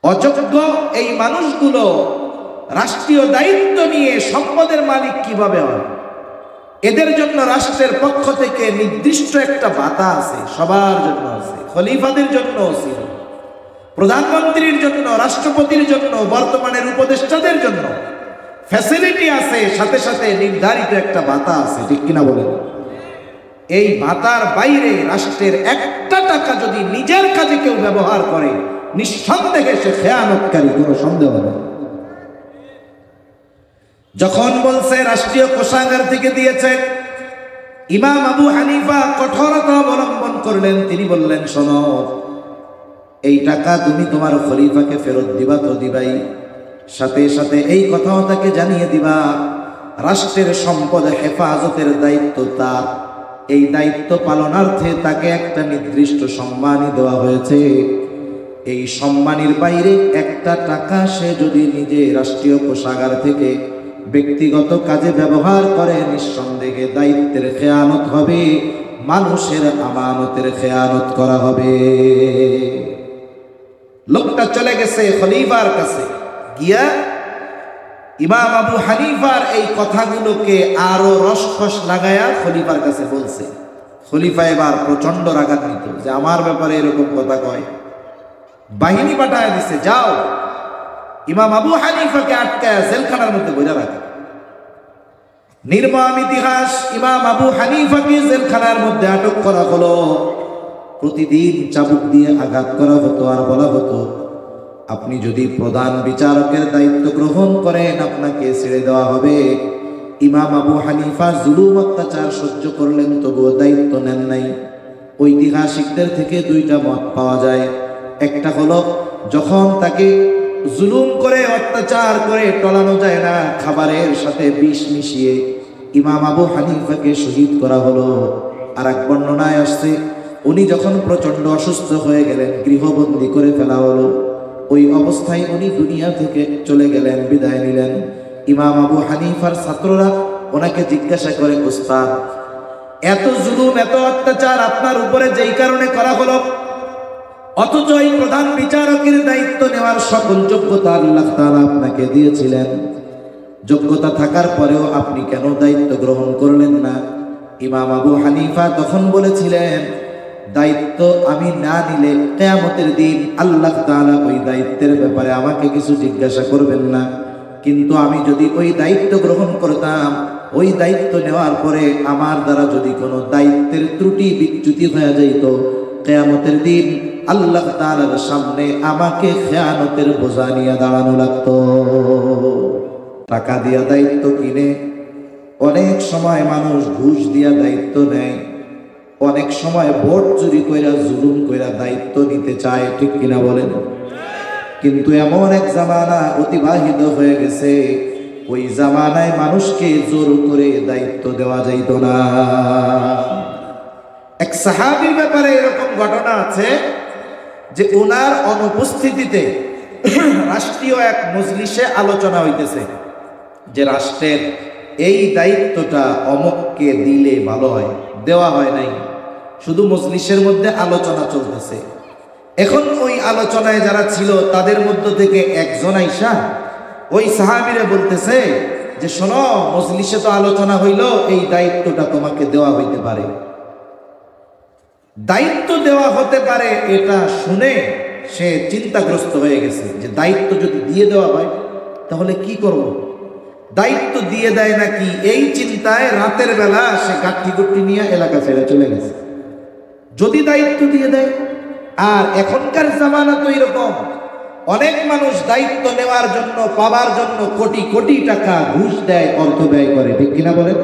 অযোগ্য এই মানুষগুলো রাষ্ট্রীয় দায়িত্ব নিয়ে সম্পদের মালিক কিভাবে হয়? এদের জন্য রাষ্ট্রের পক্ষ থেকে নির্দিষ্ট একটা ভাতা আছে, সবার জন্য আছে, খলিফাদের জন্য ছিল, প্রধানমন্ত্রীর জন্য, রাষ্ট্রপতির জন্য, বর্তমানের উপদেষ্টাদের জন্য ফ্যাসিলিটি আছে, সাথে সাথে নির্ধারিত একটা ভাতা আছে, ঠিক কিনা বলেন? এই ভাতার বাইরে রাষ্ট্রের একটা টাকা যদি নিজের কাজে কেউ ব্যবহার করে, নিঃসন্দেহে সে খেয়ানতকারী, কোনো সন্দেহ নেই। যখন বলছে রাষ্ট্রীয় কোষাগার থেকে দিয়েছে, ইমাম আবু হানিফা কঠোরতা অবলম্বন করলেন। তিনি বললেন, শোনো, এই টাকা তুমি তোমার খলিফাকে ফেরত দিবা তো দিবাই, সাথে সাথে এই কথাও তাকে জানিয়ে দিবা রাষ্ট্রের সম্পদ হেফাজতের দায়িত্ব তার। এই দায়িত্ব পালনার্থে তাকে একটা নির্দিষ্ট সম্মানই দেওয়া হয়েছে। এই সম্মানের বাইরে একটা টাকা সে যদি নিজে রাষ্ট্রীয় কোষাগার থেকে ব্যক্তিগত কাজে ব্যবহার করে, নিঃসন্দেহে দায়িত্বের খেয়ানত হবে, মানুষের আমানতের খেয়ানত করা হবে। লোকটা চলে গেছে খলিফার কাছে, গিয়া ইমাম আবু হানিফার এই কথাগুলোকে আরো রসকস লাগায়া খলিফার কাছে বলছে। খলিফা এবার প্রচন্ড রাগান্বিত যে আমার ব্যাপারে এরকম কথা কয়। বাহিনী পাঠায় দিছে, যাও ইমাম আবু হানিফাকে আটকায় জেলখানার মধ্যে বইরা রাখে। নির্মম ইতিহাস, ইমাম আবু হানিফাকে জেলখানার মধ্যে আটক করা হলো। প্রতিদিন চাবুক দিয়ে আঘাত করা হতো, আর বলা হতো, আপনি যদি প্রধান বিচারকের দায়িত্ব গ্রহণ করেন আপনাকে ছেড়ে দেওয়া হবে। ইমাম আবু হানিফা জুলুম অত্যাচার সহ্য করলেন, তবুও দায়িত্ব নেন নাই। ঐতিহাসিকদের থেকে দুইটা মত পাওয়া যায়। একটা হলো, যখন তাকে জুলুম করে অত্যাচার করে টলানো যায় না, খাবারের সাথে বিষ মিশিয়ে ইমাম আবু হানিফাকে শহীদ করা হলো। আর এক বর্ণনায় আসছে, উনি যখন প্রচন্ড অসুস্থ হয়ে গেলেন, গৃহবন্দী করে ফেলা হলো। ওই অবস্থায় উনি দুনিয়া থেকে চলে গেলেন, বিদায় নিলেন। ইমাম আবু হানিফার ছাত্ররা ওনাকে জিজ্ঞাসা করে, উস্তাদ, এত জুলুম এত অত্যাচার আপনার উপরে যেই কারণে করা হলো, অথচ এই প্রধান বিচারকের দায়িত্ব নেওয়ার সকল যোগ্যতা আল্লাহ তাআলা আপনাকে দিয়েছিলেন, যোগ্যতা থাকার পরেও আপনি কেন দায়িত্ব গ্রহণ করলেন না? ইমাম আবু হানিফা তখন বলেছিলেন, দায়িত্ব আমি না নিলে কিয়ামতের দিন আল্লাহ তাআলা ওই দায়িত্বের ব্যাপারে আমাকে কিছু জিজ্ঞাসা করবেন না। কিন্তু আমি যদি ওই দায়িত্ব গ্রহণ করতাম, ওই দায়িত্ব নেওয়ার পরে আমার দ্বারা যদি কোনো দায়িত্বের ত্রুটি বিচ্যুতি হয়ে যাইত, কিয়ামতের দিন আল্লাহ তাআলার সামনে আমাকে খেয়ানতের বোঝা নিয়ে দাঁড়ানো লাগতো। টাকা দিয়া দায়িত্ব কিনে, অনেক সময় মানুষ ঘুষ দিয়া দায়িত্ব নেয়, অনেক সময় ভোট চুরি কইরা জুলুম কইরা দায়িত্ব নিতে চায়, ঠিক কিনা বলেন? কিন্তু এমন এক জামানা অতিবাহিত হয়ে গেছে, ওই জামানায় মানুষকে জোর করে দায়িত্ব দেওয়া যাইত না। এক সাহাবীর ব্যাপারে এরকম ঘটনা আছে যে ওনার অনুপস্থিতিতে রাষ্ট্রীয় এক মজলিসে আলোচনা হইতেছে যে রাষ্ট্রের এই দায়িত্বটা অমুককে দিলে ভালো হয়, দেওয়া হয় নাই, শুধু মজলিসের মধ্যে আলোচনা চলতেছে। এখন ওই আলোচনায় যারা ছিল তাদের মধ্য থেকে একজন আইসা ওই সাহাবীরে বলতেছে যে, শোনো, মজলিসে তো আলোচনা হইল, এই দায়িত্বটা তোমাকে দেওয়া হইতে পারে। দায়িত্ব দেওয়া হতে পারে এটা শুনে সে চিন্তাগ্রস্ত হয়ে গেছে যে দায়িত্ব যদি দিয়ে দেওয়া হয় তাহলে কি করব, দায়িত্ব দিয়ে দেয় নাকি, এই চিন্তায় রাতের বেলা সে গাঠি গুটি নিয়ে এলাকা ছেড়ে চলে গেছে। যদি দায়িত্ব দিয়ে দেয়, আর এখনকার জামানা তো এরকম, অনেক মানুষ দায়িত্ব নেওয়ার জন্য, পাওয়ার জন্য কোটি কোটি টাকা ঘুষ দেয়, অর্থ ব্যয় করে, ঠিক কিনা বলেন?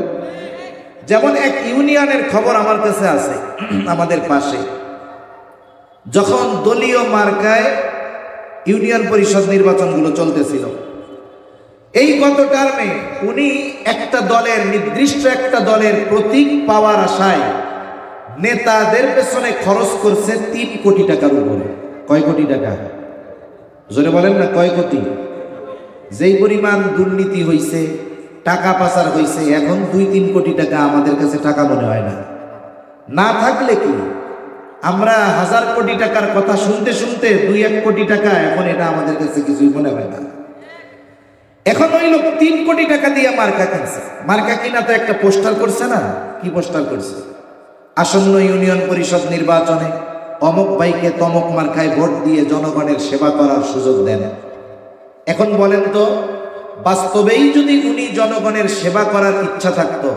যেমন এক ইউনিয়নের খবর আমার কাছে আছে, আমাদের পাশে যখন দলীয় মার্কায় ইউনিয়ন পরিষদ নির্বাচনগুলো চলতেছিল, এই গত টার্মে উনি একটা দলের, নির্দিষ্ট একটা দলের প্রতীক পাওয়ার আশায় নেতাদের পেছনে খরচ করছে 3 কোটি টাকার উপরে। কয় কোটি টাকা? জোরে বলেন না, কয় কোটি? যেই পরিমাণ দুর্নীতি হইছে, টাকা পাচার হইছে, এখন 2-3 কোটি টাকা আমাদের কাছে টাকা মনে হয় না। না থাকলে কি, আমরা 1000 কোটি টাকার কথা শুনতে শুনতে 2-1 কোটি টাকা এখন এটা আমাদের কাছে কিছুই মনে হয় না। এখন ওই লোক 3 কোটি টাকা দিয়ে মার্কা কিনছে। মার্কা কিনা তো একটা পোস্টার করছে না? কি পোস্টার করছে? আসন্ন ইউনিয়ন পরিষদ নির্বাচনে অমুক ভাইকে তমক মার্কায় ভোট দিয়ে জনগণের সেবা করার সুযোগ দেন। এখন বলেন তো, বাস্তবেই যদি উনি জনগণের সেবা করার ইচ্ছা থাকতো,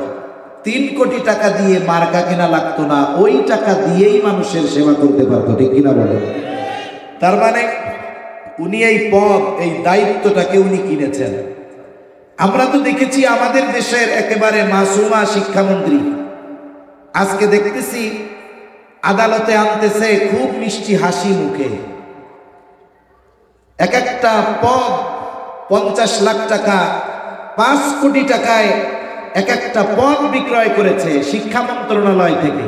3 কোটি টাকা দিয়ে মার্কা কেনা লাগতো না, ওই টাকা দিয়েই মানুষের সেবা করতে পারতো, ঠিক কিনা বলেন? তার মানে উনি এই পদ, এই দায়িত্বটাকে উনি কিনেছেন। আমরা তো দেখেছি আমাদের দেশের একেবারে মাসুমা শিক্ষামন্ত্রী আজকে দেখতেছি আদালতে আনতেছে খুব মিষ্টি হাসি মুখে। এক একটা পদ 50 লাখ টাকা, 5 কোটি টাকায় এক একটা পদ বিক্রয় করেছে শিক্ষা মন্ত্রণালয় থেকে।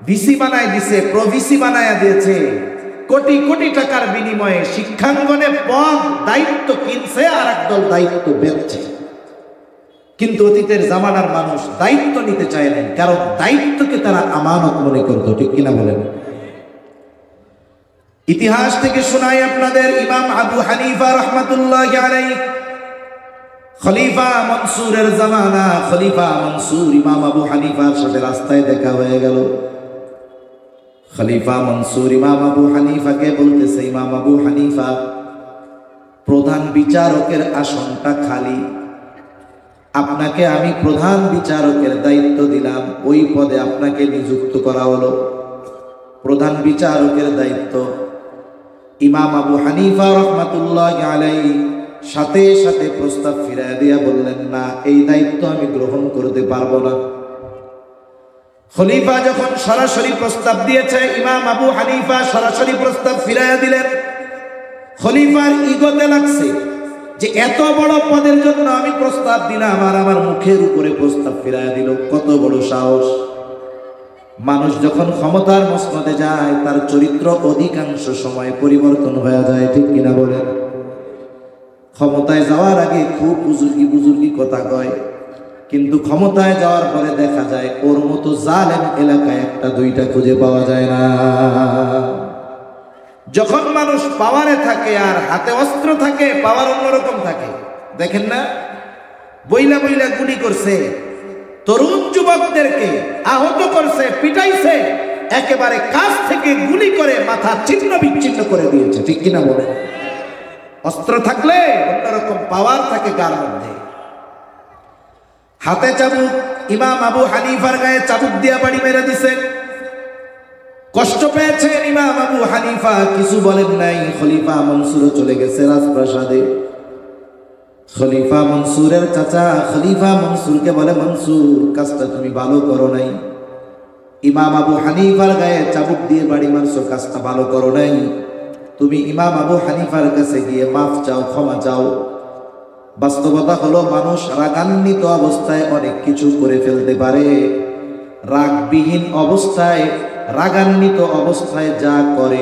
ভিসি বানায় দিছে, প্রভিসি বানায় দিয়েছে। কোটি কোটি টাকার বিনিময়ে শিক্ষাঙ্গনে পদ, দায়িত্ব কিনছে, আর একদল দায়িত্ব বেচছে। কিন্তু অতীতের জামানার মানুষ দায়িত্ব নিতে চায় না, কারণ দায়িত্বকে তারা আমানত মনে করতো, ঠিক কিনা বলেন? ইতিহাস থেকে শোনাই আপনাদের, ইমাম আবু হানিফা রাহমাতুল্লাহি আলাইহি, খলিফা মনসুরের জামানা, খলিফা মনসুর ইমাম আবু হানিফার সাথে রাস্তায় দেখা হয়ে গেল। খলিফা মনসুর ইমাম আবু হানিফাকে বলতেছে, ইমাম আবু হানিফা, প্রধান বিচারকের আসনটা খালি, আপনাকে আমি প্রধান বিচারকের দায়িত্ব দিলাম, ওই পদে আপনাকে নিযুক্ত করা হলো। প্রধান বিচারকের দায়িত্ব। ইমাম আবু হানিফা রাহমাতুল্লাহি আলাইহি সাথে সাথে প্রস্তাব ফিরিয়ে দিয়া বললেন, না, এই দায়িত্ব আমি গ্রহণ করতে পারবো না। খলিফা যখন সরাসরি প্রস্তাব দিয়েছে, ইমাম আবু হানিফা সরাসরি প্রস্তাব ফিরিয়ে দিলেন। খলিফার ইগোতে লাগছে যে এত বড় পদের জন্য আমি প্রস্তাব দিলাম, আর আমার মুখের উপরে প্রস্তাব ফিরিয়ে দিল, কত বড় সাহস! মানুষ যখন ক্ষমতার মসনদে যায়, তার চরিত্র অধিকাংশ সময় পরিবর্তন হয়ে যায়, ঠিক কিনা বলেন? ক্ষমতায় যাওয়ার আগে খুব বুজুর্গি কথা কয়, কিন্তু ক্ষমতায় যাওয়ার পরে দেখা যায় ওর মতো জালেম এলাকায় 1-2টা খুঁজে পাওয়া যায় না। যখন মানুষ পাওয়ারে থাকে আর হাতে অস্ত্র থাকে, পাওয়ার অন্যরকম থাকে। দেখেন না, বইলা বইলা গুলি করছে, তরুণ যুবকদেরকে আহত করছে, পিটাইছে, একেবারে কাছ থেকে গুলি করে মাথা ছিন্ন বিচ্ছিন্ন করে দিয়েছে, ঠিক কিনা বলেন? অস্ত্র থাকলে অন্যরকম পাওয়ার থাকে গার মধ্যে। হাতে চাবুক, ইমাম আবু হানিফার গায়ে চাবুক দিয়া বাড়ি মেরে দিছে। কষ্ট পেয়েছেন ইমাম আবু হানিফা, কিছু বলেন নাই। খলিফা মনসুর চলে গেছে রাজপ্রাসাদে। খলিফা মনসুরের চাচা খলিফা মনসুরকে বলে, মনসুর, কাজটা তুমি ভালো করো নাই। ইমাম আবু হানিফার গায়ে চাবুক দিয়ে বাড়ি মারছো, কাজটা ভালো করো নাই। তুমি ইমাম আবু হানিফার কাছে গিয়ে মাফ চাও, ক্ষমা চাও। বাস্তবতা হলো, মানুষ রাগান্বিত অবস্থায় অনেক কিছু করে ফেলতে পারে। রাগবিহীন অবস্থায়, রাগান্বিত অবস্থায় যা করে,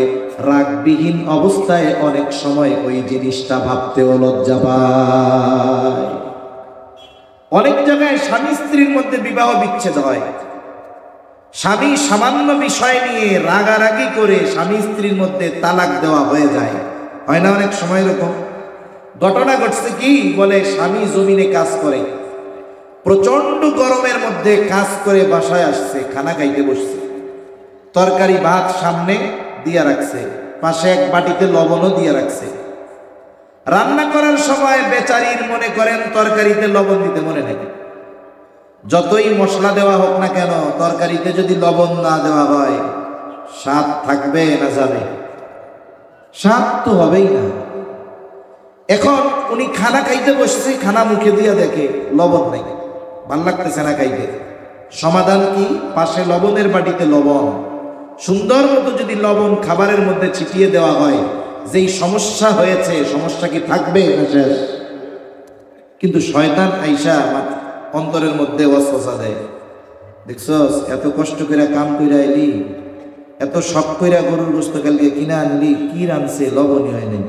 রাগবিহীন অবস্থায় অনেক সময় ওই জিনিসটা ভাবতেও লজ্জা পায়। অনেক জায়গায় স্বামী স্ত্রীর মধ্যে বিবাহ বিচ্ছেদ হয়, স্বামী সামান্য বিষয় নিয়ে রাগারাগি করে স্বামী স্ত্রীর মধ্যে তালাক দেওয়া হয়ে যায়, হয় না? অনেক সময় এরকম ঘটনা ঘটছে। কি বলে, স্বামী জমিনে কাজ করে, প্রচন্ড গরমের মধ্যে কাজ করে বাসায় আসছে, খানা খাইতে বসছে, তরকারি ভাত সামনে দিয়া রাখছে, পাশে এক বাটিতে লবণও দিয়া রাখছে। রান্না করার সময় বেচারির মনে করেন তরকারিতে লবণ দিতে মনে নেই। যতই মশলা দেওয়া হোক না কেন, তরকারিতে যদি লবণ না দেওয়া হয়, স্বাদ থাকবে না যাবে? স্বাদ তো হবেই না। এখন উনি খানা খাইতে বসছে, খানা মুখে দিয়া দেখে লবণ নাই, ভাল লাগতেছে না খাইতে। সমাধান কি? পাশে লবণের বাটিতে লবণ, সুন্দর মতো যদি লবণ খাবারের মধ্যে ছিটিয়ে দেওয়া হয়, যেই সমস্যা হয়েছে, সমস্যা কি থাকবে না শেষ? কিন্তু শয়তান আইসা অন্তরের মধ্যে ওয়াসওয়াসা দেয়, দেখছস, এত কষ্ট করে কাম কইরা এলি, এত শখ কইরা গরুর গোশত কালকে কিনা আনলি, কি রানছে, লবণই হয় নাই।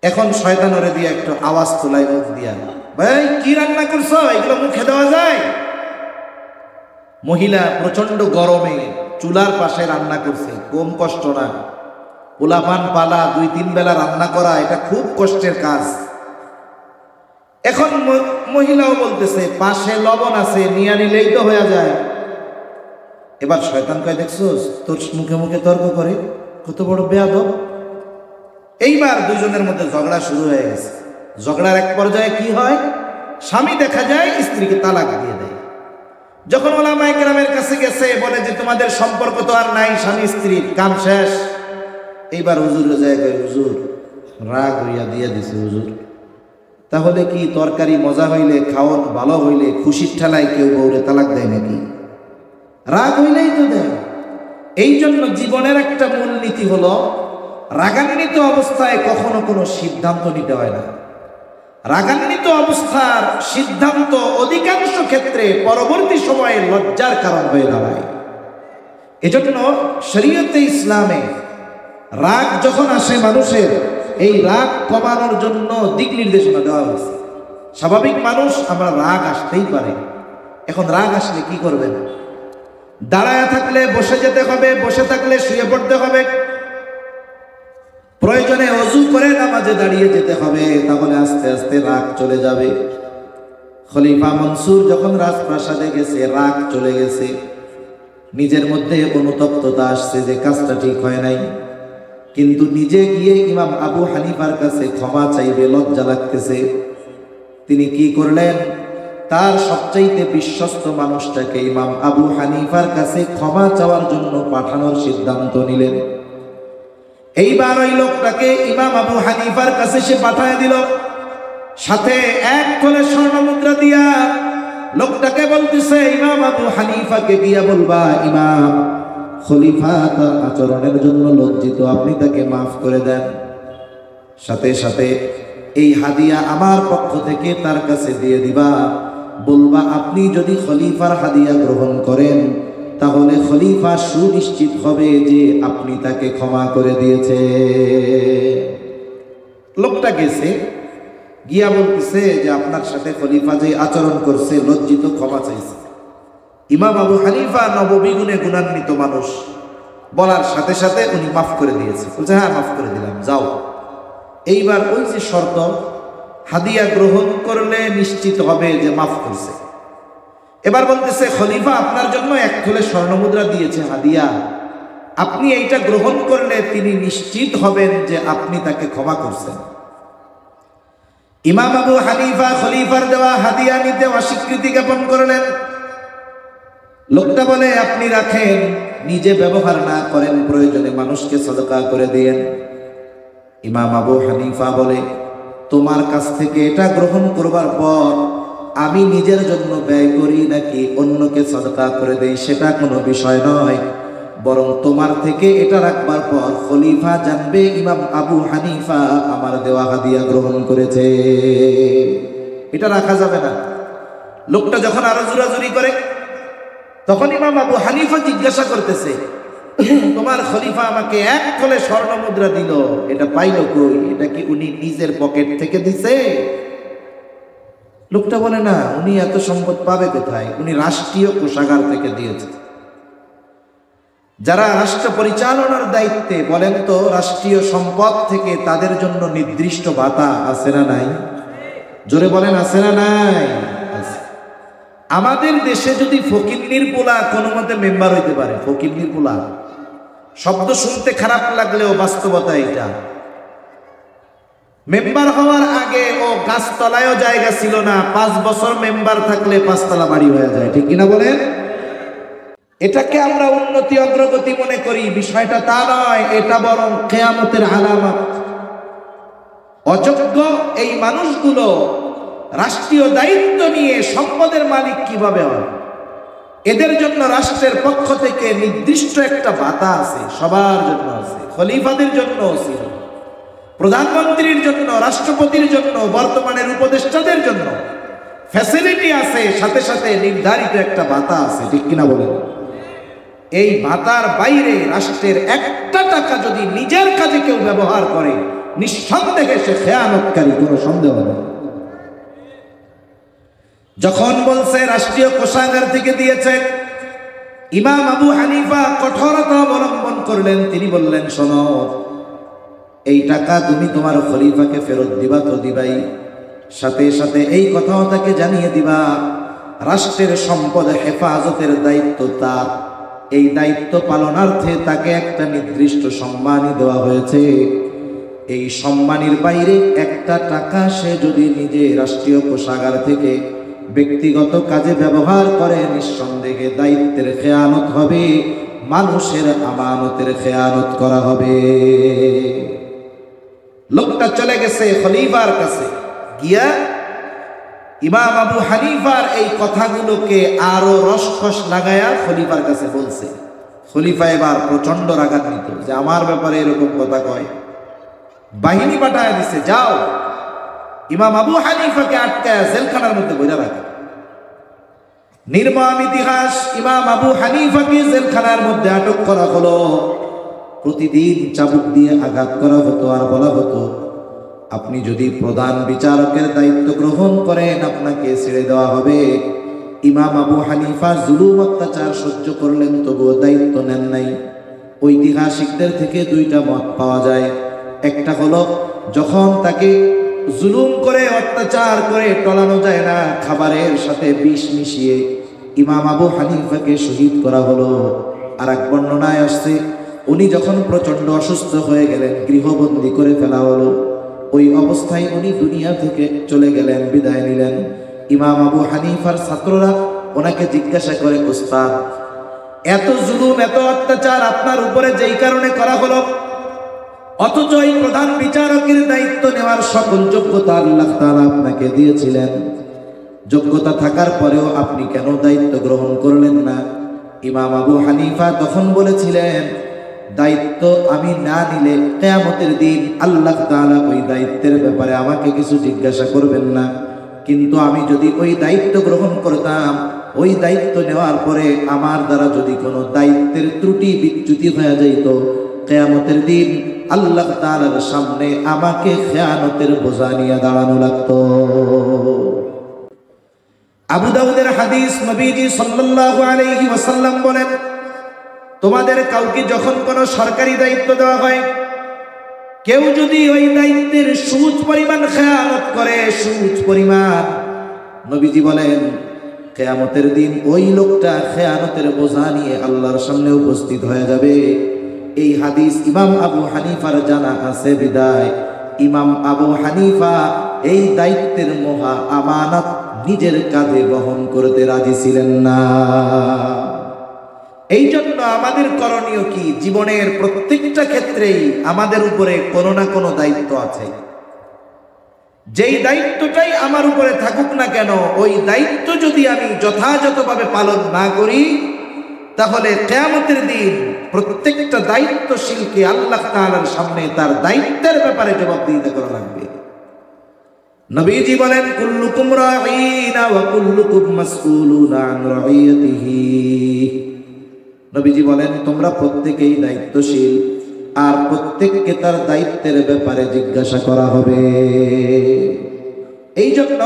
এখন শয়তান ওরে দিয়ে একটু আওয়াজ তোলায় মুখ দিয়া, ভাই কি রান্না করছো, এগুলো মুখে দেওয়া যায়? মহিলা প্রচন্ড গরমে চুলার পাশে রান্না করছে, কম কষ্ট না। পোলাপান পালা 2-3 বেলা রান্না করা এটা খুব কষ্টের কাজ। এখন মহিলাও বলতেছে পাশে লবণ আছে, নিয়ে নিলেই তো হয়ে যায়। এবার শয়তান কয়, দেখছোস তোর মুখে মুখে তর্ক করে, কত বড় বেয়াদব। এইবার দুজনের মধ্যে ঝগড়া শুরু হয়ে গেছে। ঝগড়ার এক পর্যায়ে কি হয়, স্বামী দেখা যায় স্ত্রীকে তালাক দিয়ে দেয়। যখন ওলামায়ে কেরামের কাছে গেছে, বলে যে তোমাদের সম্পর্ক তো আর নাই, স্বামী স্ত্রীর কাম শেষ। এইবার হুজুর যায়, হুজুর রাগ হইয়া দিয়ে দিছে হুজুর। তাহলে কি তরকারি মজা হইলে, খাওয়ান ভালো হইলে, খুশির ঠেলায় কেউ বউরে তালাক দেয় নাকি? রাগ হইলেই তো দেয়। এই জন্য জীবনের একটা মূলনীতি হলো, রাগান্বিত অবস্থায় কখনো কোনো সিদ্ধান্ত নিতে হয় না। রাগান্বিত অবস্থার সিদ্ধান্ত অধিকাংশ ক্ষেত্রে পরবর্তী সময়ে লজ্জার কারণ হয়ে দাঁড়ায়। এজন্য শরীয়তে ইসলামে রাগ যখন আসে মানুষের, এই রাগ কমানোর জন্য দিক নির্দেশনা দেওয়া হয়েছে। স্বাভাবিক মানুষ, আমরা রাগ আসতেই পারে। এখন রাগ আসলে কি করবেন? দাঁড়ায় থাকলে বসে যেতে হবে, বসে থাকলে শুয়ে পড়তে হবে, প্রয়োজনে ওযু করে নামাজে দাঁড়িয়ে যেতে হবে, তাহলে আস্তে আস্তে রাগ চলে যাবে। খলিফা মনসুর যখন রাজপ্রাসাদে গেছে, রাগ চলে গেছে, নিজের মধ্যে অনুতপ্ততা আসছে যে কাজটা ঠিক হয় নাই, কিন্তু নিজে গিয়ে ইমাম আবু হানিফার কাছে ক্ষমা চাইবে, লজ্জা লাগতেছে। তিনি কি করলেন, তার সবচাইতে বিশ্বস্ত মানুষটাকে ইমাম আবু হানিফার কাছে ক্ষমা চাওয়ার জন্য পাঠানোর সিদ্ধান্ত নিলেন। এইবার ওই লোকটাকে ইমাম আবু হানিফার কাছে সে পাঠায় দিল, সাথে 1 তোলা স্বর্ণ মুদ্রা দিয়া। লোকটাকে বলতেছে, ইমাম আবু হানিফাকে গিয়া বলবা, ইমাম খলিফা তার আচরণের জন্য লজ্জিত, আপনি তাকে মাফ করে দেন। সাথে সাথে এই হাদিয়া আমার পক্ষ থেকে তার কাছে দিয়ে দিবা, বলবা আপনি যদি খলিফার হাদিয়া গ্রহণ করেন, তাহলে খলিফা সুনিশ্চিত হবে যে আপনি তাকে ক্ষমা করে দিয়েছে। লোকটা গেছে, গিয়া বলতেছে যে আপনার সাথে খলিফা যে আচরণ করছে, লজ্জিত, ক্ষমা চাইছে। ইমাম আবু হানিফা নববী গুণে গুণান্বিত মানুষ, বলার সাথে সাথে উনি মাফ করে দিয়েছে। বলছে হ্যাঁ মাফ করে দিলাম, যাও। এইবার ওই যে শর্ত, হাদিয়া গ্রহণ করলে নিশ্চিত হবে যে মাফ করছে। এবার বলতেছে, খলিফা আপনার জন্য 1 তোলা স্বর্ণমুদ্রা দিয়েছে হাদিয়া, আপনি এইটা গ্রহণ করলে তিনি নিশ্চিত হবেন যে আপনি তাকে ক্ষমা করছেন। ইমাম আবু হানিফা খলিফার দেওয়া হাদিয়া নিতে অস্বীকৃতি জ্ঞাপন করলেন। লোকটা বলে, আপনি রাখেন, নিজে ব্যবহার না করেন, প্রয়োজনে মানুষকে সদকা করে দেন। ইমাম আবু হানিফা বলে, তোমার কাছ থেকে এটা গ্রহণ করবার পর আমি নিজের জন্য ব্যয় করি নাকি অন্যকে সদকা করে দেই সেটা কোনো বিষয় নয়, বরং তোমার থেকে এটা রাখবার পর খলিফা জানবে ইমাম আবু হানিফা আমার দেওয়া হাদিয়া গ্রহণ করেছে, এটা রাখা যাবে না। লোকটা যখন আরো জোরাজুরি করে, তখন ইমাম আবু হানিফা জিজ্ঞাসা করতেছে, তোমার খলিফা আমাকে 1 তোলা স্বর্ণ মুদ্রা দিল, এটা পাইল কই? এটা কি উনি নিজের পকেট থেকে দিছে? লোকটা বলে, না, উনি এত সম্পদ পাবে কোথায়, উনি রাষ্ট্রীয় কোষাগার থেকে দিয়েছে। যারা রাষ্ট্র পরিচালনার দায়িত্বে, বলেন তো রাষ্ট্রীয় সম্পদ থেকে তাদের জন্য নির্দিষ্ট ভাতা আছে না নাই? জোরে বলেন, আছে না নাই? আমাদের দেশে যদি ফকিন্নির পোলা কোনো মতে মেম্বার হইতে পারে, ফকিন্নির পোলা শব্দ শুনতে খারাপ লাগলেও বাস্তবতা এটা। মেম্বার হওয়ার আগে ও গাছতলায়ও জায়গা ছিল না, 5 বছর মেম্বার থাকলে 5 তলা বাড়ি হয়ে যায়, ঠিক কিনা বলেন? এটাকে আমরা উন্নতি অগ্রগতি মনে করি, বিষয়টা তা নয়, এটা বরং কিয়ামতের আলামত। অযোগ্য এই মানুষগুলো রাষ্ট্রীয় দায়িত্ব নিয়ে সম্পদের মালিক কিভাবে হয়? এদের জন্য রাষ্ট্রের পক্ষ থেকে নির্দিষ্ট একটা ভাতা আছে, সবার জন্য আছে, খলিফাদের জন্য ছিল, প্রধানমন্ত্রীর জন্য, রাষ্ট্রপতির জন্য, বর্তমানের উপদেষ্টাদের জন্য ফ্যাসিলিটি আছে, সাথে সাথে নির্ধারিত একটা ভাতা আছে, ঠিক কিনা বলেন? এই ভাতার বাইরে রাষ্ট্রের 1টা টাকা যদি নিজের কাজে কেউ ব্যবহার করে, নিঃসন্দেহে সে খেয়ানতকারী, কোনো সন্দেহ নেই। যখন বলছে রাষ্ট্রীয় কোষাগার থেকে দিয়েছে, ইমাম আবু হানিফা কঠোরতা অবলম্বন করলেন। তিনি বললেন, শোনো, এই টাকা তুমি তোমার খলিফাকে ফেরত দিবা তো দিবাই, সাথে সাথে এই কথাও তাকে জানিয়ে দিবা রাষ্ট্রের সম্পদ হেফাজতের দায়িত্ব তার। এই দায়িত্ব পালনার্থে তাকে একটা নির্দিষ্ট সম্মানই দেওয়া হয়েছে। এই সম্মানের বাইরে একটা টাকা সে যদি নিজে রাষ্ট্রীয় কোষাগার থেকে ব্যক্তিগত কাজে ব্যবহার করে, নিঃসন্দেহে দায়িত্বের খেয়ানত হবে, মানুষের আমানতের খেয়ানত করা হবে। লোকটা চলে গেছে খলিফার কাছে, গিয়া ইমাম আবু হানিফার এই কথাগুলোকে আরো রসকস লাগায়া খলিফার কাছে বলছে। খলিফা এবার প্রচন্ড রাগান্বিত যে আমার ব্যাপারে এরকম কথা কয়। বাহিনী পাঠায় দিছে, যাও ইমাম আবু হানিফাকে আটকায় জেলখানার মধ্যে বইরা রাখে। নির্মম ইতিহাস, ইমাম আবু হানিফাকে জেলখানার মধ্যে আটক করা হলো। প্রতিদিন চাবুক দিয়ে আঘাত করা হতো আর বলা হতো, আপনি যদি প্রধান বিচারকের দায়িত্ব গ্রহণ করেন আপনাকে ছেড়ে দেওয়া হবে। ইমাম আবু হানিফা জুলুম অত্যাচার সহ্য করলেন, তবুও দায়িত্ব নেন নাই। ঐতিহাসিকদের থেকে দুইটা মত পাওয়া যায়। একটা হলো, যখন তাকে জুলুম করে অত্যাচার করে টলানো যায় না, খাবারের সাথে বিষ মিশিয়ে ইমাম আবু হানিফাকে শহীদ করা হলো। আর এক বর্ণনায় আসছে, উনি যখন প্রচন্ড অসুস্থ হয়ে গেলেন, গৃহবন্দী করে ফেলা হলো। ওই অবস্থায় উনি দুনিয়া থেকে চলে গেলেন, বিদায় নিলেন। ইমাম আবু হানিফার ছাত্ররা ওনাকে জিজ্ঞাসা করে, উস্তাদ, এত জুলুম এত অত্যাচার আপনার উপরে যেই কারণে করা হলো, অথচ এই প্রধান বিচারকের দায়িত্ব নেওয়ার সকল যোগ্যতা আল্লাহ তাআলা আপনাকে দিয়েছিলেন, যোগ্যতা থাকার পরেও আপনি কেন দায়িত্ব গ্রহণ করলেন না? ইমাম আবু হানিফা তখন বলেছিলেন, দায়িত্ব আমি না নিলে কিয়ামতের দিন আল্লাহ তাআলা ওই দায়িত্বের ব্যাপারে আমাকে কিছু জিজ্ঞাসা করবেন না। কিন্তু আমি যদি ওই দায়িত্ব গ্রহণ করতাম, ওই দায়িত্ব নেওয়ার পরে আমার দ্বারা যদি কোনো দায়িত্বের ত্রুটি বিচ্যুতি হয়ে যাইত, কিয়ামতের দিন আল্লাহ তাআলার সামনে আমাকে খেয়ানতের বোঝা নিয়ে দাঁড়ানো লাগতো। আবু দাউদের হাদিস, নবীজি সাল্লাল্লাহু আলাইহি ওয়াসাল্লাম বলেন, তোমাদের কাউকে যখন কোনো সরকারি দায়িত্ব দেওয়া হয়, কেউ যদি ওই দায়িত্বের সুদ পরিমাণ খেয়ানত করে, সুদ পরিমাণ, নবীজি বলেন কিয়ামতের দিন ওই লোকটা খেয়ানতের বোঝা নিয়ে আল্লাহর সামনে উপস্থিত হয়ে যাবে। এই হাদিস ইমাম আবু হানিফার জানা আছে বিদায় ইমাম আবু হানিফা এই দায়িত্বের মহা আমানত নিজের কাঁধে বহন করতে রাজি ছিলেন না। এই জন্য আমাদের করণীয় কি? জীবনের প্রত্যেকটা ক্ষেত্রেই আমাদের উপরে কোনো না কোনো দায়িত্ব আছে। যেই দায়িত্বটাই আমার উপরে থাকুক না কেন, ওই দায়িত্ব যদি আমি যথাযথভাবে পালন না করি, তাহলে কিয়ামতের দিন প্রত্যেকটা দায়িত্বশীলকে আল্লাহ তাআলার সামনে তার দায়িত্বের ব্যাপারে জবাবদিহিতা করা লাগবে। নবীজি বলেন, কুল্লুকুম রাঈনা ওয়া কুল্লুকুম মাসউলুনা আন রাঈয়াতিহি। নবীজি বলেন, তোমরা প্রত্যেকেই দায়িত্বশীল, আর প্রত্যেককে তার দায়িত্বের ব্যাপারে জিজ্ঞাসা করা হবে। এই জন্য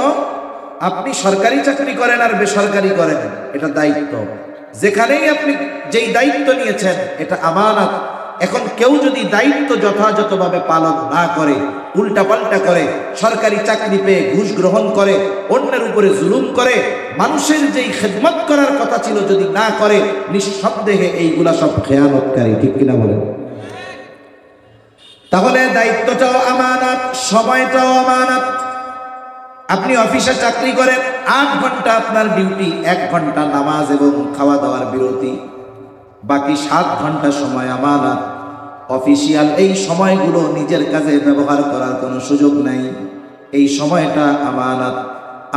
আপনি সরকারি চাকরি করেন আর বেসরকারি করেন, এটা দায়িত্ব। যেখানেই আপনি যেই দায়িত্ব নিয়েছেন, এটা আমানত। এখন কেউ যদি দায়িত্ব যথাযথভাবে পালন না করে, উল্টা পাল্টা করে, সরকারি চাকরি পেয়ে ঘুষ গ্রহণ করে, অন্যের উপরে জুলুম করে, মানুষের যেই খেদমত করার কথা ছিল যদি না করে, নিঃসন্দেহে এইগুলা সব খেয়ানতকারী। ঠিক কিনা বলেন? তাহলে দায়িত্বটাও আমানত, সময়টাও আমানত। আপনি অফিসে চাকরি করেন, 8 ঘন্টা আপনার ডিউটি, 1 ঘন্টা নামাজ এবং খাওয়া দাওয়ার বিরতি, বাকি 7 ঘন্টা সময় আমানত। অফিসিয়াল এই সময়গুলো নিজের কাজে ব্যবহার করার কোনো সুযোগ নাই। এই সময়টা আমানত।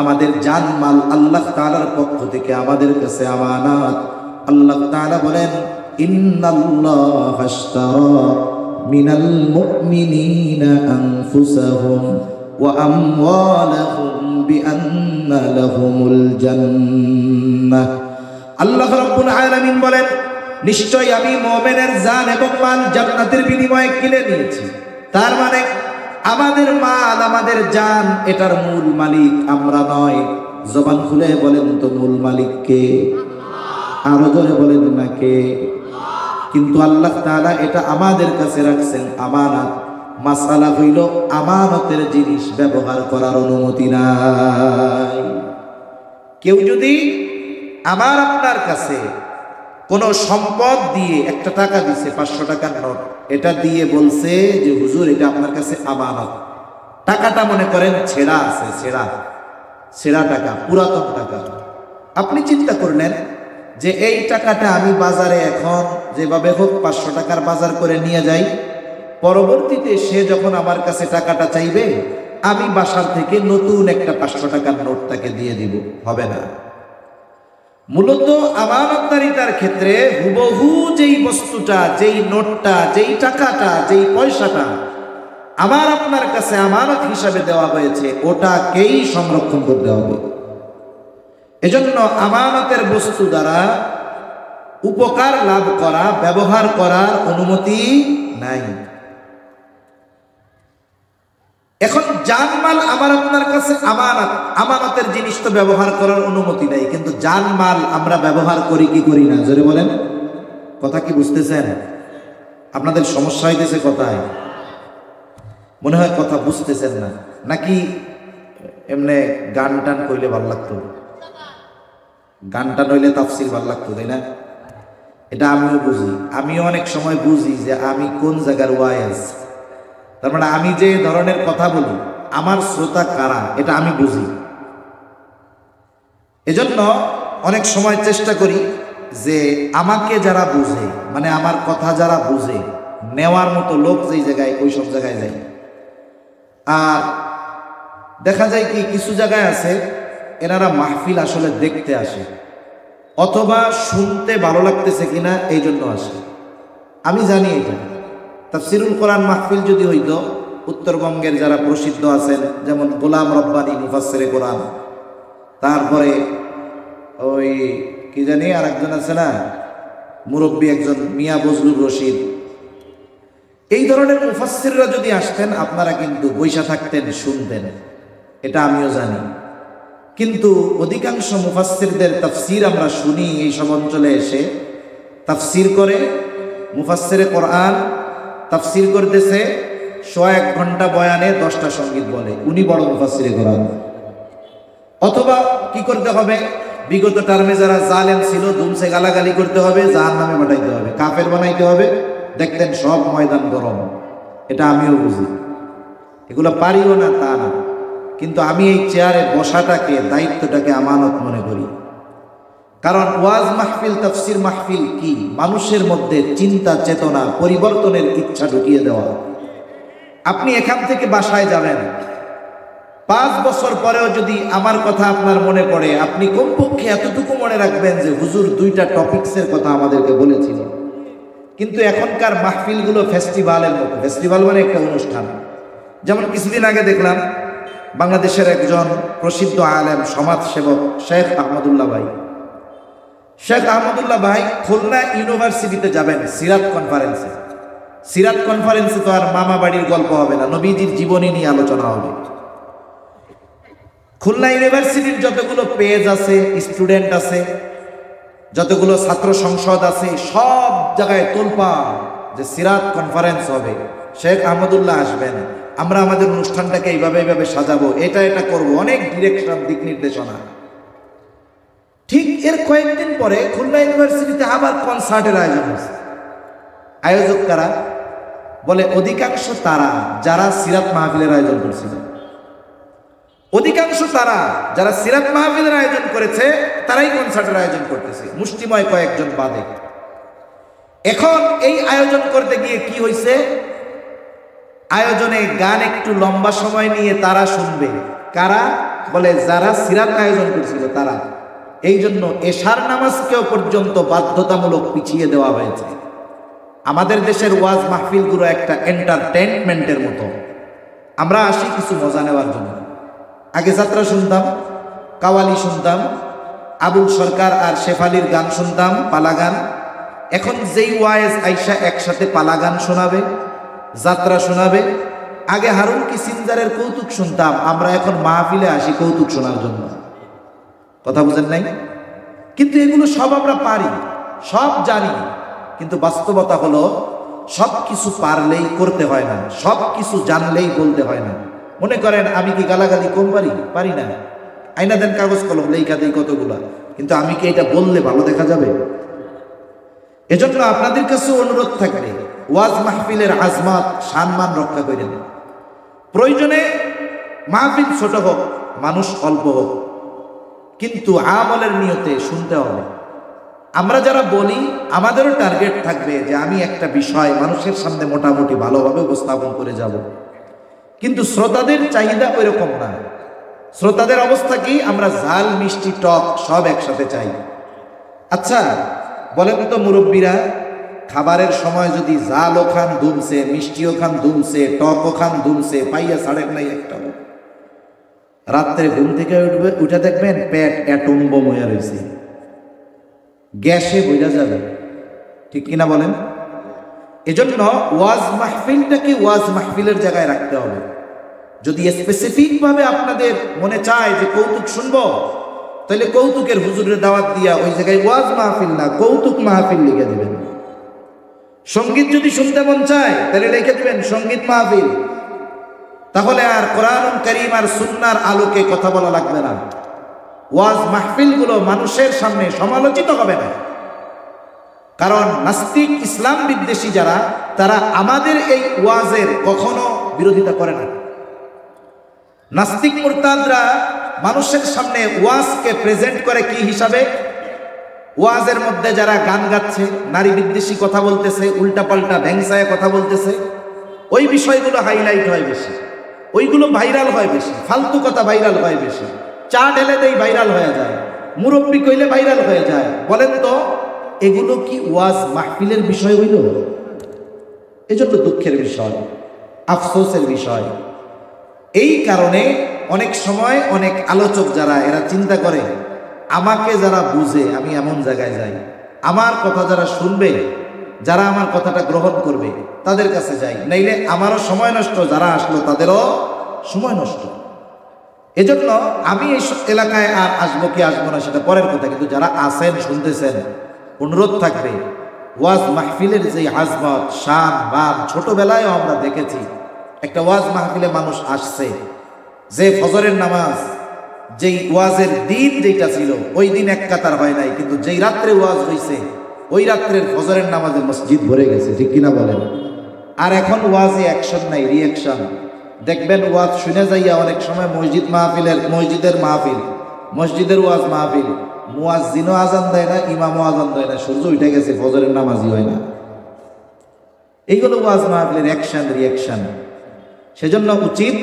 আমাদের জানমাল আল্লাহ তাআলার পক্ষ থেকে আমাদের কাছে আমানত। আল্লাহ তাআলা বলেন, ইন্নাল্লাহা আশতারা মিনাল মুমিনিনা আনফুসাহুম ওয়া আমওয়ালাহুম বিআন্না লাহুমুল জান্নাহ। আল্লাহ রাব্বুল আলামিন বলেন, নিশ্চয় আমি মুমিনের জান এবং মাল জান্নাতের বিনিময়ে কিনে নিয়েছি। তার মানে আমাদের মাল, আমাদের জান, এটার মূল মালিক আমরা নয়। জবান খুলে বলেন তো মূল মালিক কে? আরো জোরে বলেন না কে? কিন্তু আল্লাহ তাআলা এটা আমাদের কাছে রাখছেন আমানত। মাসালা হইল আমানতের জিনিস ব্যবহার করার অনুমতি নাই। কেউ যদি আমার আপনার কাছে কোনো সম্পদ দিয়ে একটা টাকা দিছে, 500 টাকার নোট, এটা দিয়ে বলছে যে হুজুর এটা আপনার কাছে আমানত। টাকাটা মনে করেন ছেঁড়া আছে, ছেঁড়া টাকা, পুরাতন টাকা। আপনি চিন্তা করলেন যে এই টাকাটা আমি বাজারে এখন যেভাবে হোক 500 টাকার বাজার করে নিয়ে যাই, পরবর্তীতে সে যখন আমার কাছে টাকাটা চাইবে আমি বাসার থেকে নতুন একটা 500 টাকার নোট তাকে দিয়ে দিব, হবে না। মূলত আমানতদারিতার ক্ষেত্রে হুবহু যেই বস্তুটা, যেই নোটটা, যেই টাকাটা, যেই পয়সাটা আমার আপনার কাছে আমানত হিসাবে দেওয়া হয়েছে, ওটাকেই সংরক্ষণ করতে হবে। এজন্য আমানতের বস্তু দ্বারা উপকার লাভ করা, ব্যবহার করার অনুমতি নাই। এখন জানমাল আমার আপনার কাছে আমানত, আমানতের জিনিস তো ব্যবহার করার অনুমতি নাই, কিন্তু জানমাল আমরা ব্যবহার করি কি করি না? জোরে বলেন, কথা কি বুঝতেছেন? আপনাদের সমস্যা হইতেছে কথায়? মনে হয় কথা বুঝতেছেন না, নাকি এমনি গান টান কইলে ভাল লাগতো? গান টান হইলে তাফসির ভাল লাগতো, তাই না? এটা আমিও বুঝি, আমিও অনেক সময় বুঝি যে আমি কোন জায়গার ওয়াইজ, তার মানে আমি যে ধরনের কথা বলি আমার শ্রোতা কারা এটা আমি বুঝি। এজন্য অনেক সময় চেষ্টা করি যে আমাকে যারা বুঝে, মানে আমার কথা যারা বুঝে, নেওয়ার মতো লোক যেই জায়গায়, ওই সব জায়গায় যাই। আর দেখা যায় কি কিছু জায়গায় আছে এনারা মাহফিল আসলে দেখতে আসে, অথবা শুনতে ভালো লাগতেছে কিনা এই জন্য আসে। আমি জানি এটা তাফসিরুল কোরআন মাহফিল যদি হইতো, উত্তরবঙ্গের যারা প্রসিদ্ধ আছেন যেমন গোলাম রব্বানী মুফাসসিরে কোরআন, তারপরে ওই কি জানি আর একজন আছে না মুরব্বী একজন মিয়া বজলুর রশিদ, এই ধরনের মুফাসসিররা যদি আসতেন আপনারা কিন্তু বইসা থাকতেন, শুনতেন, এটা আমিও জানি। কিন্তু অধিকাংশ মুফাসসিরদের তাফসির আমরা শুনি এই সব অঞ্চলে এসে তাফসির করে, মুফাসসিরে কোরআন তাফসির করতেছে, 1 ঘন্টা বয়ানে 10টা সঙ্গীত বলে, উনি বড় মুফাসসিরে কোরআন। অথবা কি করতে হবে, বিগত টার্মে যারা জালেম ছিল দুমসে গালাগালি করতে হবে, জাহান্নামে পাঠাইতে হবে, কাফের বানাইতে হবে, দেখতেন সব ময়দান গরম। এটা আমিও বুঝি, এগুলো পারিও না তা না, কিন্তু আমি এই চেয়ারে বসাটাকে, দায়িত্বটাকে আমানত মনে করি। কারণ ওয়াজ মাহফিল, তাফসির মাহফিল কি মানুষের মধ্যে চিন্তা চেতনা পরিবর্তনের ইচ্ছা ঢুকিয়ে দেওয়া। আপনি এখান থেকে বাসায় যাবেন, 5 বছর পরেও যদি আমার কথা আপনার মনে পড়ে, আপনি কমপক্ষে এতটুকু মনে রাখবেন যে হুজুর 2টা টপিকসের কথা আমাদেরকে বলেছিল। কিন্তু এখনকার মাহফিলগুলো ফেস্টিভ্যালের মতো, ফেস্টিভ্যাল মানে একটা অনুষ্ঠান। যেমন কিছুদিন আগে দেখলাম বাংলাদেশের একজন প্রসিদ্ধ আলেম সমাজসেবক শেখ আহমদুল্লাহ ভাই, শেখ আহমদুল্লাহ ভাই খুলনা ইউনিভার্সিটিতে যাবেন সিরাত কনফারেন্সে। সিরাত কনফারেন্সে তো আর মামা বাড়ির গল্প হবে না, নবীজির জীবনী নিয়ে আলোচনা হবে। খুলনা ইউনিভার্সিটির যতগুলো পেজ আছে, স্টুডেন্ট আছে, যতগুলো ছাত্র সংসদ আছে, সব জায়গায় তোলপাড় যে সিরাত কনফারেন্স হবে, শেখ আহমদুল্লাহ আসবেন, আমরা আমাদের অনুষ্ঠানটাকে এইভাবে এইভাবে সাজাবো, এটা করব, অনেক ডিরেকশন, দিক নির্দেশনা। ঠিক এর কয়েকদিন পরে খুলনা ইউনিভার্সিটিতে আবার কনসার্টের আয়োজন হয়েছে। আয়োজক কারা? বলে অধিকাংশ তারা যারা সিরাত মাহফিলের আয়োজন করছিল, অধিকাংশ তারা যারা সিরাত মাহফিলের আয়োজন করেছে তারাই কনসার্টের আয়োজন করতেছে, মুষ্টিময় কয়েকজন বাদে। এখন এই আয়োজন করতে গিয়ে কি হয়েছে, আয়োজনে গান একটু লম্বা সময় নিয়ে তারা শুনবে, কারা? বলে যারা সিরাত আয়োজন করছিল তারা। এই জন্য এশার নামাজকেও পর্যন্ত বাধ্যতামূলক পিছিয়ে দেওয়া হয়েছে। আমাদের দেশের ওয়াজ মাহফিলগুলো একটা এন্টারটেনমেন্টের মতো, আমরা আসি কিছু মজা নেওয়ার জন্য। আগে যাত্রা শুনতাম, কাওয়ালি শুনতাম, আবুল সরকার আর শেফালির গান শুনতাম, পালা গান। এখন যেই ওয়াইজ আইসা একসাথে পালা গান শোনাবে, যাত্রা শোনাবে। আগে হারুন কিসিঞ্জারের কৌতুক শুনতাম, আমরা এখন মাহফিলে আসি কৌতুক শোনার জন্য। কথা বুঝেন নাই? কিন্তু এগুলো সব আমরা পারি, সব জানি, কিন্তু বাস্তবতা হলো সব কিছু পারলেই করতে হয় না, সব কিছু জানলেই বলতে হয় না। মনে করেন আমি কি গালাগালি কম পারি না? আইনা দেন কাগজ কলম, লেখা দেই কতগুলা, কিন্তু আমি কি এটা বললে ভালো দেখা যাবে? এজন্য আপনাদের কাছে অনুরোধ থাকবে, ওয়াজ মাহফিলের আজমত সম্মান রক্ষা করেন। প্রয়োজনে মাহফিল ছোট হোক, মানুষ অল্প হোক, কিন্তু আমলের নিয়তে শুনতে হবে। আমরা যারা বলি আমাদেরও টার্গেট থাকবে যে আমি একটা বিষয় মানুষের সামনে মোটামুটি ভালোভাবে উপস্থাপন করে যাব, কিন্তু শ্রোতাদের চাহিদা ওই রকম না। শ্রোতাদের অবস্থা কি? আমরা ঝাল মিষ্টি টক সব একসাথে চাই। আচ্ছা বলেন তো মুরব্বীরা, খাবারের সময় যদি জালও খান দুমছে, মিষ্টিও খান দুমছে, টকও খান দুমছে, পাইয়া ছাড়েন নাই একটা, রাত্রে ঘুম থেকে উঠে দেখবেন পেট অ্যাটম বোম হয়ে রয়েছে, গ্যাসে বইরা যাবে, ঠিক কিনা বলেন? এজন্য ওয়াজ মাহফিলটাকে ওয়াজ মাহফিলের জায়গায় রাখতে হবে। যদি স্পেসিফিক ভাবে আপনাদের মনে চায় যে কৌতুক শুনবো, তাহলে কৌতুকের হুজুরের দাওয়াত দিয়া ওই জায়গায় ওয়াজ মাহফিল না কৌতুক মাহফিল লিখে দিবেন। সঙ্গীত যদি শুনতে মন চায় তাহলে লিখে দিবেন সঙ্গীত মাহফিল। তাহলে আর কোরআন কারীম আর সুন্নাহর আলোকে কথা বলা লাগবে না। ওয়াজ মাহফিলগুলো মানুষের সামনে সমালোচিত হবে না, কারণ নাস্তিক ইসলাম বিদ্বেষী যারা, তারা আমাদের এই ওয়াজের কখনো বিরোধিতা করে না। নাস্তিক মুরতাদরা মানুষের সামনে ওয়াজকে প্রেজেন্ট করে কি হিসাবে? ওয়াজের মধ্যে যারা গান গাচ্ছে, নারী বিদ্বেষী কথা বলতেছে, উল্টাপাল্টা ভ্যাংসায় কথা বলতেছে, ওই বিষয়গুলো হাইলাইট হয় বেশি, ওইগুলো ভাইরাল হয় বেশি, ফালতু কথা ভাইরাল হয় বেশি, চা ঢেলে দেই ভাইরাল হয়ে যায়, মুরব্বি কইলে ভাইরাল হয়ে যায়। বলেন তো এগুলো কি ওয়াজ মাহফিলের বিষয় হইল? এজন্য দুঃখের বিষয়, আফসোসের বিষয়। এই কারণে অনেক সময় অনেক আলোচক যারা, এরা চিন্তা করে আমাকে যারা বুঝে আমি এমন জায়গায় যাই, আমার কথা যারা শুনবে, যারা আমার কথাটা গ্রহণ করবে তাদের কাছে যাই, নাইলে আমারও সময় নষ্ট, যারা আসলো তাদেরও সময় নষ্ট। এজন্য আমি এই এলাকায় আর আসবো কি আসবো না সেটা পরের কথা, কিন্তু যারা আসেন শুনতেছেন, অনুরোধ থাকবে ওয়াজ মাহফিলের যে আজমত শান মান, ছোটবেলায়ও আমরা দেখেছি একটা ওয়াজ মাহফিলে মানুষ আসছে, যে ফজরের নামাজ, যেই ওয়াজের দিন যেটা ছিল ওই দিন এক কাতার হয় নাই, কিন্তু যেই রাত্রে ওয়াজ হয়েছে ওই রাত্রের ফজরের নামাজে মসজিদ ভরে গেছে, ঠিক কিনা বলেন? আর এখন ওয়াজে অ্যাকশন নাই, রিয়াকশন। দেখবেন ওয়াজ শুনে যাইয়া অনেক সময় মসজিদের ওয়াজ মাহফিল, মুয়াজ্জিনও আজান দেয় না, ইমামও আজান দেয় না, সূর্য উঠে গেছে, ফজরের নামাজই হয় না। এইগুলো ওয়াজ মাহফিলের অ্যাকশন রিয়াকশন। সেজন্য উচিত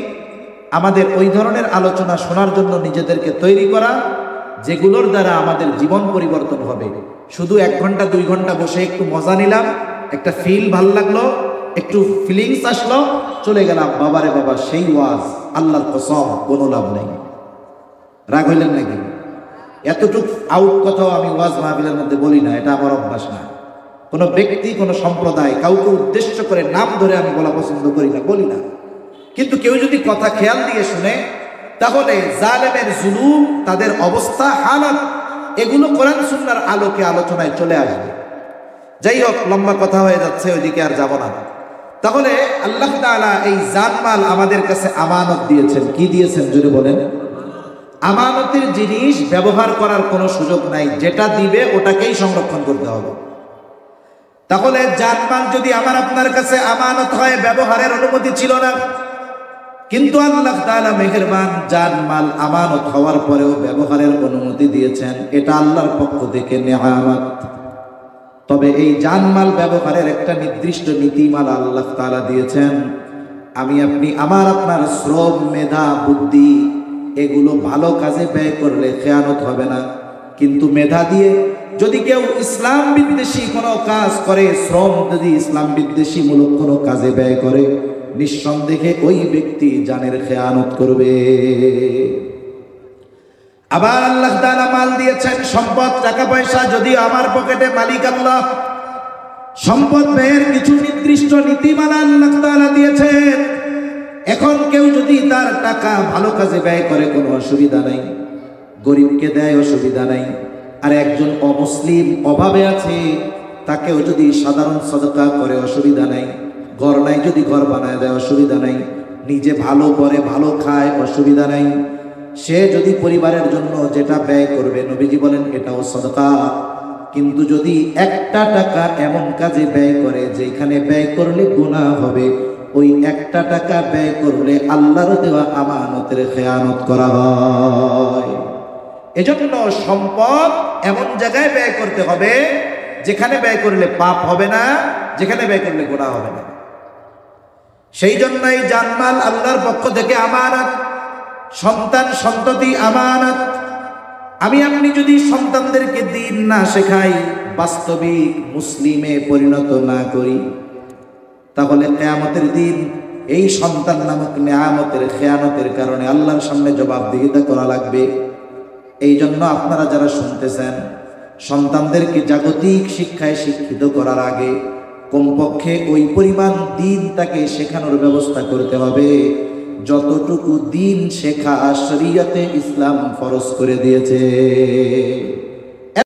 আমাদের ওই ধরনের আলোচনা শোনার জন্য নিজেদেরকে তৈরি করা, যেগুলোর দ্বারা আমাদের জীবন পরিবর্তন হবে। শুধু 1 ঘন্টা 2 ঘন্টা বসে একটু মজা নিলাম, একটা ফিল ভাল লাগলো, একটু ফিলিংস আসলো, চলে গেলাম, বাবারে বাবা সেই ওয়াজ আল্লাহর কসম কোনো লাভ নেই। রাগ হইলেন নাকি? এতটুক আউট কথাও আমি ওয়াজ মাহফিলের মধ্যে বলি না, এটা আমার অভ্যাস না। কোনো ব্যক্তি, কোনো সম্প্রদায়, কাউকে উদ্দেশ্য করে নাম ধরে আমি বলা পছন্দ করি না, বলি না। কিন্তু কেউ যদি কথা খেয়াল দিয়ে শুনে, তাহলে জালেমের জুলুম, তাদের অবস্থা, হালাত, এগুলো কোরআন সুন্নাহর আলোকে আলোচনায় চলে আসবে। যাই হোক, লম্বা কথা হয়ে যাচ্ছে, ওইদিকে আর যাব না। তাহলে আল্লাহ তাআলা এই জানমাল আমাদের কাছে আমানত দিয়েছেন। কি দিয়েছেন জোরে বলেন? আমানতের জিনিস ব্যবহার করার কোনো সুযোগ নাই, যেটা দিবে ওটাকেই সংরক্ষণ করতে হবে। তাহলে জানমাল যদি আমার আপনার কাছে আমানত হয়, ব্যবহারের অনুমতি ছিল না, কিন্তু আল্লাহ তাআলা মেহেরবান, জানমাল আমানত হওয়ার পরেও ব্যবহারের অনুমতি দিয়েছেন, এটা আল্লাহর পক্ষ থেকে নেয়ামত। তবে এই জানমাল ব্যবহারের একটা নির্দিষ্ট নীতিমালা আল্লাহ তাআলা দিয়েছেন। আমি আপনি, আমার আপনার শ্রম, মেধা, বুদ্ধি, এগুলো ভালো কাজে ব্যয় করলে খেয়ানত হবে না। কিন্তু মেধা দিয়ে যদি কেউ ইসলাম বিদ্বেষী কোনো কাজ করে, শ্রম যদি ইসলাম বিদ্বেষী মূলক কোনো কাজে ব্যয় করে, নিঃসন্দেহে ওই ব্যক্তি জানের খেয়ানত করবে। আবার আল্লাহ তাআলা মাল দিয়েছেন, সম্পদ, টাকা পয়সা, যদি আমার পকেটে মালিক আল্লাহ। সম্পদ ব্যয়ের কিছু নির্দিষ্ট নীতিমালা আল্লাহ তাআলা দিয়েছেন। এখন কেউ যদি তার টাকা ভালো কাজে ব্যয় করে কোনো অসুবিধা নাই, গরিবকে দেয় অসুবিধা নাই, আর একজন অমুসলিম অভাবে আছে, তাকেও যদি সাধারণ সদকা করে অসুবিধা নাই, ঘর নাই যদি ঘর বানায় দেয় অসুবিধা নাই, নিজে ভালো করে ভালো খায় অসুবিধা নাই, সে যদি পরিবারের জন্য যেটা ব্যয় করবে নবীজি বলেন এটাও সদকা। কিন্তু যদি একটা টাকা এমন কাজে ব্যয় করে যেখানে ব্যয় করলে গুনাহ হবে, ওই একটা টাকা ব্যয় করলে আল্লাহর দেওয়া আমানতের খেয়ানত করা হয়। এজন্য সম্পদ এমন জায়গায় ব্যয় করতে হবে যেখানে ব্যয় করলে পাপ হবে না, যেখানে ব্যয় করলে গুনাহ হবে না। সেই জন্যই জানমাল আল্লাহর পক্ষ থেকে আমানত, সন্তান সন্ততি আমানত। আমি আপনি যদি সন্তানদেরকে দিন না শেখাই, বাস্তবিক মুসলিমে পরিণত না করি, তাহলে কিয়ামতের দিন এই সন্তান নামক নিয়ামতের খেয়ানতের কারণে আল্লাহর সামনে জবাবদিহিতা করা লাগবে। এই জন্য আপনারা যারা শুনতেছেন, সন্তানদেরকে জাগতিক শিক্ষায় শিক্ষিত করার আগে কমপক্ষে ওই পরিমাণ দিন তাকে শেখানোর ব্যবস্থা করতে হবে যতটুকু দিন শেখা শরীয়তে ইসলাম ফরজ করে দিয়েছে।